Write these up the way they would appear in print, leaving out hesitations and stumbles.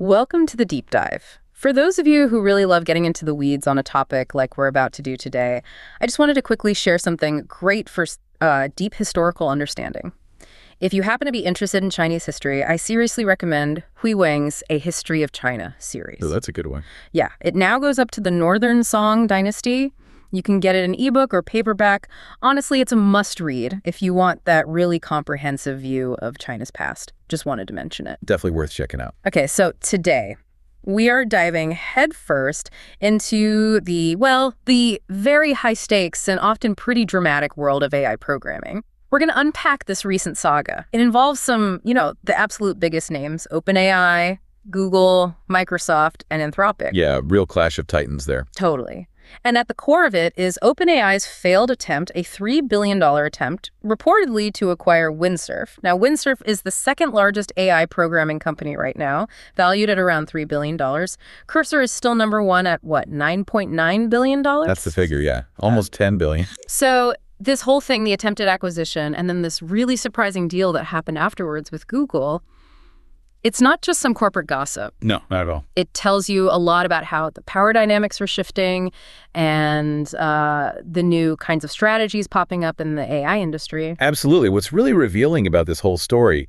Welcome to the deep dive. For those of you who really love getting into the weeds on a topic like we're about to do today, I just wanted to quickly share something great for deep historical understanding. If you happen to be interested in Chinese history, I seriously recommend Hui Wang's A History of China series. Oh, that's a good one. Yeah, it now goes up to the Northern Song dynasty. You can get it in ebook or paperback. Honestly, it's a must-read if you want that really comprehensive view of China's past. Just wanted to mention it. Definitely worth checking out. Okay, so today we are diving headfirst into the very high stakes and often pretty dramatic world of AI programming. We're going to unpack this recent saga. It involves some, the absolute biggest names, OpenAI, Google, Microsoft, and Anthropic. Yeah, real clash of titans there. Totally. And at the core of it is OpenAI's failed attempt, a $3 billion attempt, reportedly to acquire Windsurf. Now, Windsurf is the second largest AI programming company right now, valued at around $3 billion. Cursor is still number one at, $9.9 billion? That's the figure, yeah. Almost $10 billion. So this whole thing, the attempted acquisition, and then this really surprising deal that happened afterwards with Google, it's not just some corporate gossip. No, not at all. It tells you a lot about how the power dynamics are shifting and the new kinds of strategies popping up in the AI industry. Absolutely. What's really revealing about this whole story,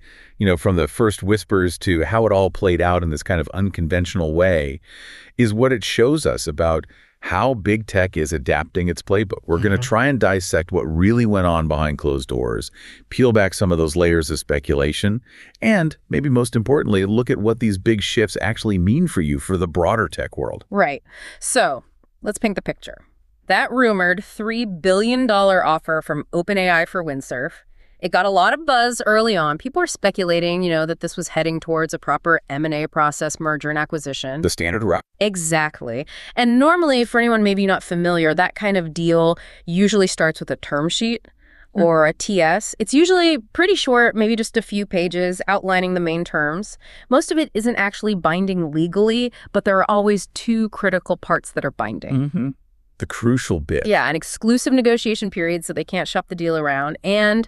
from the first whispers to how it all played out in this kind of unconventional way, is what it shows us about how big tech is adapting its playbook. We're going to try and dissect what really went on behind closed doors, peel back some of those layers of speculation, and maybe most importantly, look at what these big shifts actually mean for you for the broader tech world. Right. So let's paint the picture. That rumored $3 billion offer from OpenAI for Windsurf, it got a lot of buzz early on. People were speculating, that this was heading towards a proper M&A process, merger and acquisition. The standard route. Exactly. And normally, for anyone maybe not familiar, that kind of deal usually starts with a term sheet or a TS. It's usually pretty short, maybe just a few pages outlining the main terms. Most of it isn't actually binding legally, but there are always two critical parts that are binding. The crucial bit. Yeah, an exclusive negotiation period so they can't shop the deal around, and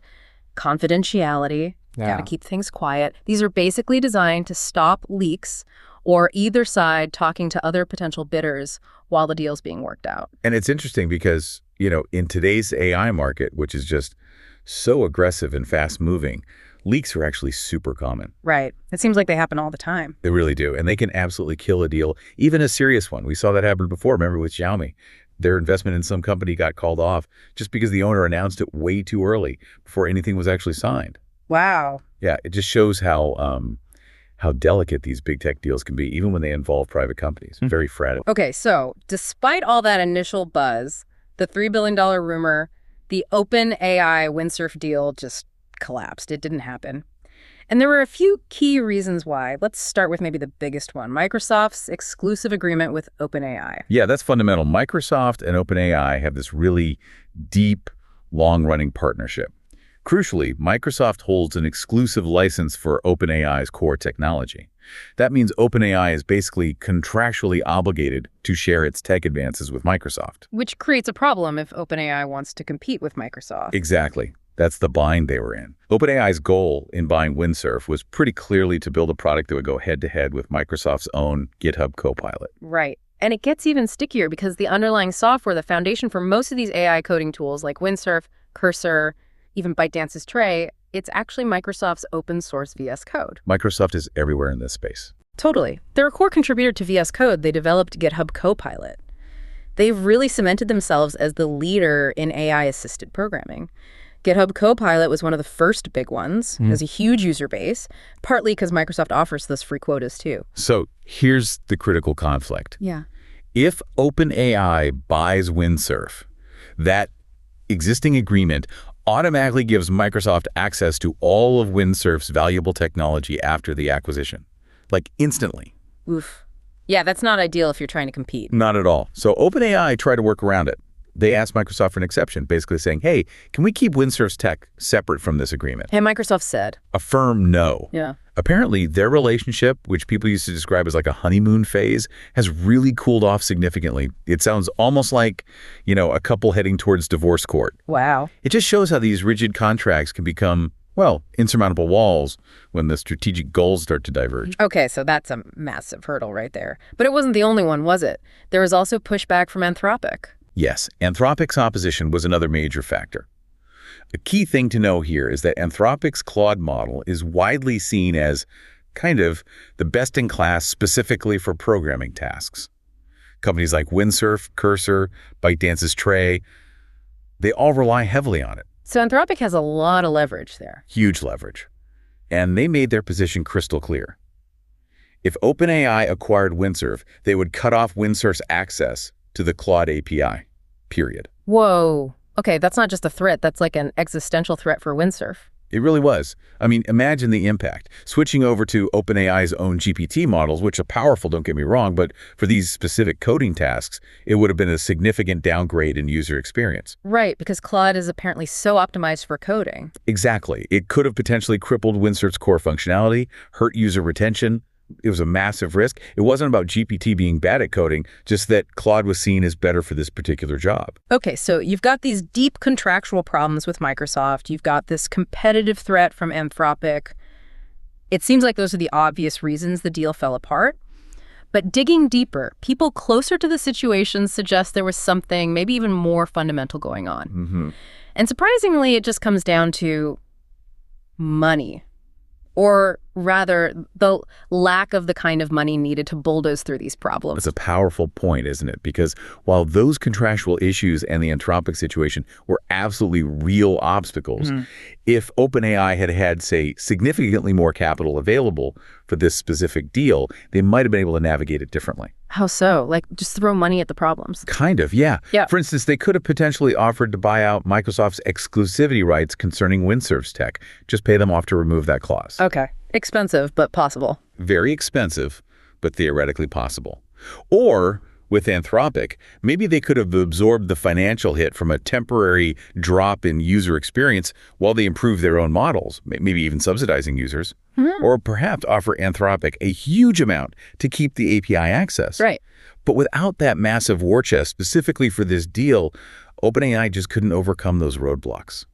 confidentiality. Gotta keep things quiet. These are basically designed to stop leaks or either side talking to other potential bidders while the deal's being worked out. And it's interesting because, in today's AI market, which is just so aggressive and fast moving, leaks are actually super common. Right. It seems like they happen all the time. They really do. And they can absolutely kill a deal, even a serious one. We saw that happen before. Remember with Xiaomi? Their investment in some company got called off just because the owner announced it way too early before anything was actually signed. Wow. Yeah, it just shows how delicate these big tech deals can be, even when they involve private companies. Very fragile. Okay, so despite all that initial buzz, the $3 billion rumor, the OpenAI Windsurf deal just collapsed. It didn't happen. And there were a few key reasons why. Let's start with maybe the biggest one, Microsoft's exclusive agreement with OpenAI. Yeah, that's fundamental. Microsoft and OpenAI have this really deep, long-running partnership. Crucially, Microsoft holds an exclusive license for OpenAI's core technology. That means OpenAI is basically contractually obligated to share its tech advances with Microsoft. Which creates a problem if OpenAI wants to compete with Microsoft. Exactly. That's the bind they were in. OpenAI's goal in buying Windsurf was pretty clearly to build a product that would go head-to-head with Microsoft's own GitHub Copilot. Right. And it gets even stickier because the underlying software, the foundation for most of these AI coding tools like Windsurf, Cursor, even ByteDance's Tray, it's actually Microsoft's open source VS Code. Microsoft is everywhere in this space. Totally. They're a core contributor to VS Code. They developed GitHub Copilot. They've really cemented themselves as the leader in AI-assisted programming. GitHub Copilot was one of the first big ones. It has a huge user base, partly because Microsoft offers those free quotas too. So here's the critical conflict. Yeah. If OpenAI buys Windsurf, that existing agreement automatically gives Microsoft access to all of Windsurf's valuable technology after the acquisition, like instantly. Oof. Yeah, that's not ideal if you're trying to compete. Not at all. So OpenAI tried to work around it. They asked Microsoft for an exception, basically saying, hey, can we keep Windsurf's tech separate from this agreement? And Microsoft said. A firm no. Yeah. Apparently, their relationship, which people used to describe as like a honeymoon phase, has really cooled off significantly. It sounds almost like, a couple heading towards divorce court. Wow. It just shows how these rigid contracts can become Well, insurmountable walls when the strategic goals start to diverge. Okay, so that's a massive hurdle right there. But it wasn't the only one, was it? There was also pushback from Anthropic. Yes, Anthropic's opposition was another major factor. A key thing to know here is that Anthropic's Claude model is widely seen as kind of the best in class specifically for programming tasks. Companies like Windsurf, Cursor, ByteDance's Tray, they all rely heavily on it. So Anthropic has a lot of leverage there. Huge leverage. And they made their position crystal clear. If OpenAI acquired Windsurf, they would cut off Windsurf's access to the Claude API, period. Whoa. Okay, that's not just a threat. That's like an existential threat for Windsurf. It really was. I mean, imagine the impact. Switching over to OpenAI's own GPT models, which are powerful, don't get me wrong, but for these specific coding tasks, it would have been a significant downgrade in user experience. Right, because Claude is apparently so optimized for coding. Exactly. It could have potentially crippled Windsurf's core functionality, hurt user retention. It was a massive risk. It wasn't about GPT being bad at coding, just that Claude was seen as better for this particular job. Okay, so you've got these deep contractual problems with Microsoft. You've got this competitive threat from Anthropic. It seems like those are the obvious reasons the deal fell apart. But digging deeper, people closer to the situation suggest there was something maybe even more fundamental going on. And surprisingly, it just comes down to money. Or rather, the lack of the kind of money needed to bulldoze through these problems. That's a powerful point, isn't it? Because while those contractual issues and the Anthropic situation were absolutely real obstacles, if OpenAI had had, say, significantly more capital available for this specific deal, they might have been able to navigate it differently. How so? Like, just throw money at the problems? Kind of, yeah. For instance, they could have potentially offered to buy out Microsoft's exclusivity rights concerning Windsurf's tech. Just pay them off to remove that clause. Okay. Expensive, but possible. Very expensive, but theoretically possible. Or, with Anthropic, maybe they could have absorbed the financial hit from a temporary drop in user experience while they improve their own models, maybe even subsidizing users. Or perhaps offer Anthropic a huge amount to keep the API access. Right. But without that massive war chest specifically for this deal, OpenAI just couldn't overcome those roadblocks.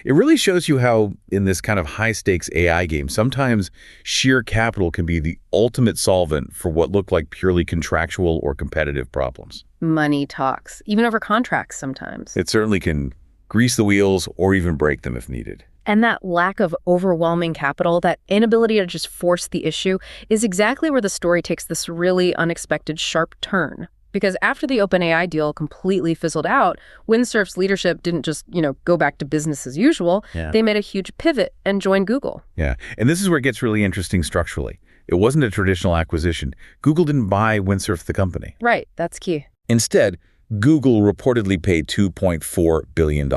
It really shows you how, in this kind of high-stakes AI game, sometimes sheer capital can be the ultimate solvent for what look like purely contractual or competitive problems. Money talks, even over contracts sometimes. It certainly can grease the wheels or even break them if needed. And that lack of overwhelming capital, that inability to just force the issue, is exactly where the story takes this really unexpected sharp turn. Because after the OpenAI deal completely fizzled out, Windsurf's leadership didn't just, go back to business as usual. They made a huge pivot and joined Google. Yeah, and this is where it gets really interesting structurally. It wasn't a traditional acquisition. Google didn't buy Windsurf the company. Right, that's key. Instead, Google reportedly paid $2.4 billion.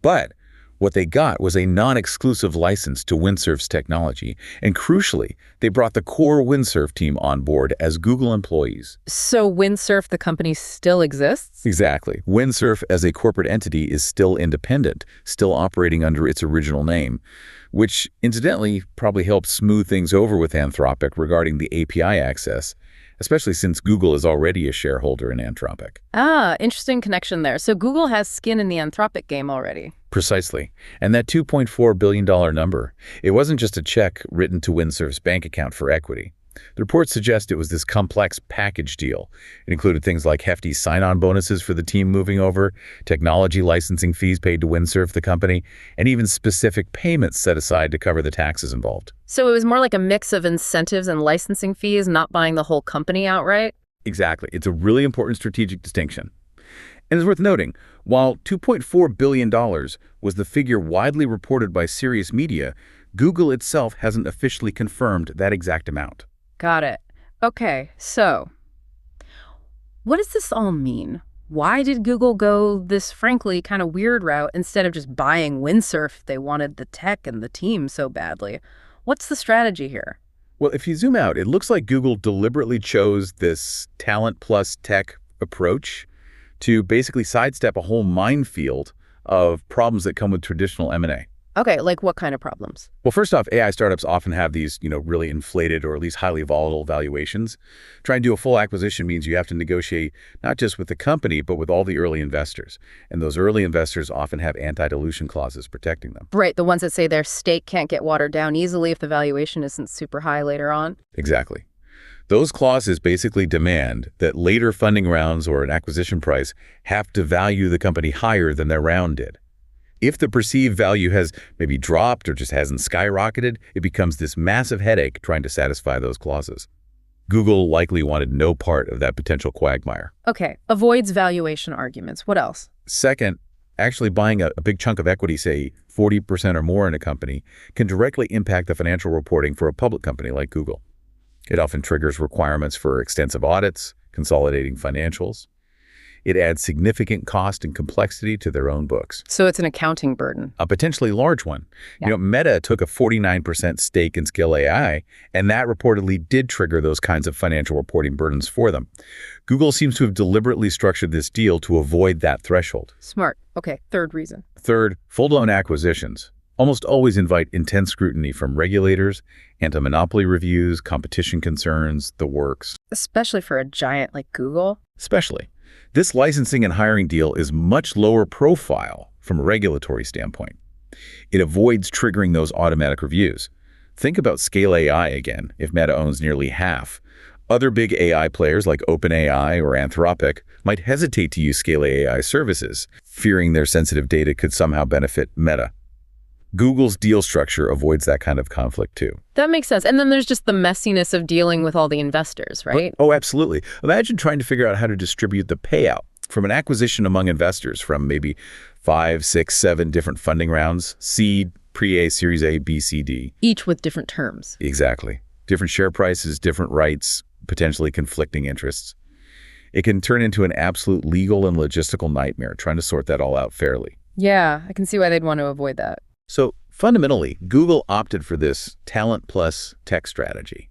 But what they got was a non-exclusive license to Windsurf's technology, and crucially, they brought the core Windsurf team on board as Google employees. So Windsurf, the company, still exists? Exactly. Windsurf as a corporate entity is still independent, still operating under its original name, which incidentally probably helped smooth things over with Anthropic regarding the API access, especially since Google is already a shareholder in Anthropic. Ah, interesting connection there. So Google has skin in the Anthropic game already. Precisely. And that $2.4 billion number, it wasn't just a check written to Windsurf's bank account for equity. The reports suggest it was this complex package deal. It included things like hefty sign-on bonuses for the team moving over, technology licensing fees paid to Windsurf, the company, and even specific payments set aside to cover the taxes involved. So it was more like a mix of incentives and licensing fees, not buying the whole company outright? Exactly. It's a really important strategic distinction. And it's worth noting, while $2.4 billion was the figure widely reported by serious media, Google itself hasn't officially confirmed that exact amount. Got it. Okay, so what does this all mean? Why did Google go this, frankly, kind of weird route instead of just buying Windsurf? They wanted the tech and the team so badly. What's the strategy here? Well, if you zoom out, it looks like Google deliberately chose this talent plus tech approach to basically sidestep a whole minefield of problems that come with traditional M&A. Okay, like what kind of problems? Well, first off, AI startups often have these, really inflated or at least highly volatile valuations. Trying to do a full acquisition means you have to negotiate not just with the company, but with all the early investors. And those early investors often have anti-dilution clauses protecting them. Right, the ones that say their stake can't get watered down easily if the valuation isn't super high later on. Exactly. Those clauses basically demand that later funding rounds or an acquisition price have to value the company higher than their round did. If the perceived value has maybe dropped or just hasn't skyrocketed, it becomes this massive headache trying to satisfy those clauses. Google likely wanted no part of that potential quagmire. Okay, avoids valuation arguments. What else? Second, actually buying a big chunk of equity, say 40% or more in a company, can directly impact the financial reporting for a public company like Google. It often triggers requirements for extensive audits, consolidating financials. It adds significant cost and complexity to their own books. So it's an accounting burden. A potentially large one. Yeah. Meta took a 49% stake in Skill AI, and that reportedly did trigger those kinds of financial reporting burdens for them. Google seems to have deliberately structured this deal to avoid that threshold. Smart. Okay, third reason. Third, full-blown acquisitions almost always invite intense scrutiny from regulators, anti-monopoly reviews, competition concerns, the works. Especially for a giant like Google. Especially. This licensing and hiring deal is much lower profile from a regulatory standpoint. It avoids triggering those automatic reviews. Think about Scale AI again, if Meta owns nearly half. Other big AI players like OpenAI or Anthropic might hesitate to use Scale AI services, fearing their sensitive data could somehow benefit Meta. Google's deal structure avoids that kind of conflict too. That makes sense. And then there's just the messiness of dealing with all the investors, right? Oh, absolutely. Imagine trying to figure out how to distribute the payout from an acquisition among investors from maybe 5, 6, 7 different funding rounds, seed, pre-A, Series A, B, C, D. Each with different terms. Exactly. Different share prices, different rights, potentially conflicting interests. It can turn into an absolute legal and logistical nightmare trying to sort that all out fairly. Yeah, I can see why they'd want to avoid that. So fundamentally, Google opted for this talent plus tech strategy.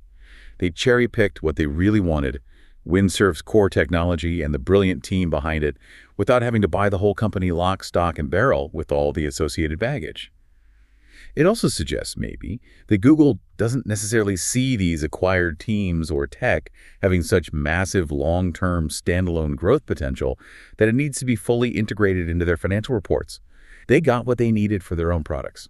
They cherry-picked what they really wanted, Windsurf's core technology and the brilliant team behind it, without having to buy the whole company lock, stock, and barrel with all the associated baggage. It also suggests, maybe, that Google doesn't necessarily see these acquired teams or tech having such massive long-term standalone growth potential that it needs to be fully integrated into their financial reports. They got what they needed for their own products.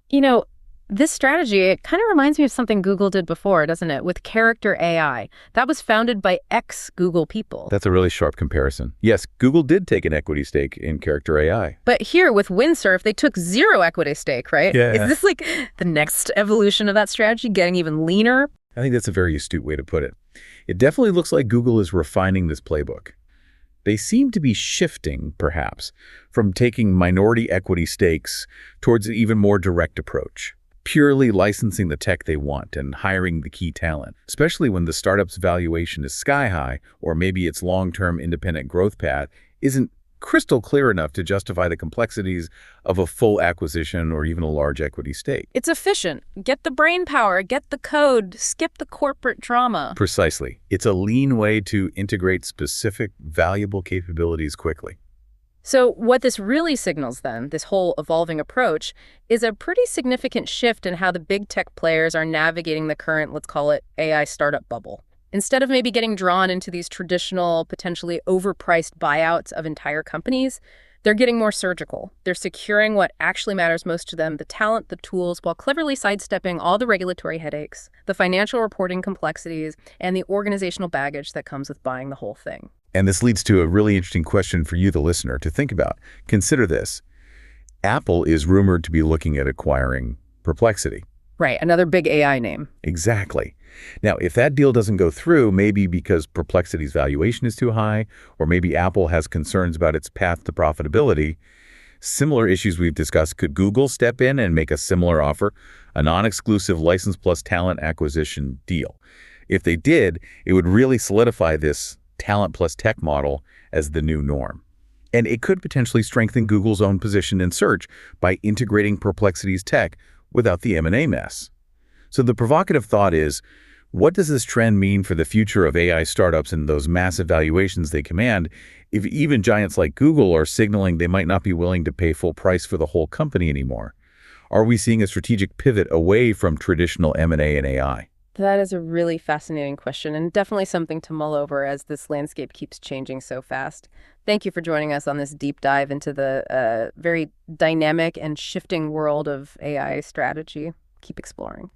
This strategy, it kind of reminds me of something Google did before, doesn't it? With Character AI. That was founded by ex-Google people. That's a really sharp comparison. Yes, Google did take an equity stake in Character AI. But here with Windsurf, they took zero equity stake, right? Yeah. Is this like the next evolution of that strategy, getting even leaner? I think that's a very astute way to put it. It definitely looks like Google is refining this playbook. They seem to be shifting, perhaps, from taking minority equity stakes towards an even more direct approach, purely licensing the tech they want and hiring the key talent, especially when the startup's valuation is sky high or maybe its long-term independent growth path isn't crystal clear enough to justify the complexities of a full acquisition or even a large equity stake. It's efficient. Get the brain power, get the code, skip the corporate drama. Precisely. It's a lean way to integrate specific, valuable capabilities quickly. So what this really signals then, this whole evolving approach, is a pretty significant shift in how the big tech players are navigating the current, let's call it, AI startup bubble. Instead of maybe getting drawn into these traditional, potentially overpriced buyouts of entire companies, they're getting more surgical. They're securing what actually matters most to them, the talent, the tools, while cleverly sidestepping all the regulatory headaches, the financial reporting complexities, and the organizational baggage that comes with buying the whole thing. And this leads to a really interesting question for you, the listener, to think about. Consider this. Apple is rumored to be looking at acquiring Perplexity. Right, another big AI name. Exactly. Now, if that deal doesn't go through, maybe because Perplexity's valuation is too high, or maybe Apple has concerns about its path to profitability, similar issues we've discussed, could Google step in and make a similar offer, a non-exclusive license plus talent acquisition deal? If they did, it would really solidify this talent plus tech model as the new norm. And it could potentially strengthen Google's own position in search by integrating Perplexity's tech without the M&A mess. So the provocative thought is, what does this trend mean for the future of AI startups and those massive valuations they command if even giants like Google are signaling they might not be willing to pay full price for the whole company anymore? Are we seeing a strategic pivot away from traditional M&A and AI? That is a really fascinating question and definitely something to mull over as this landscape keeps changing so fast. Thank you for joining us on this deep dive into the very dynamic and shifting world of AI strategy. Keep exploring.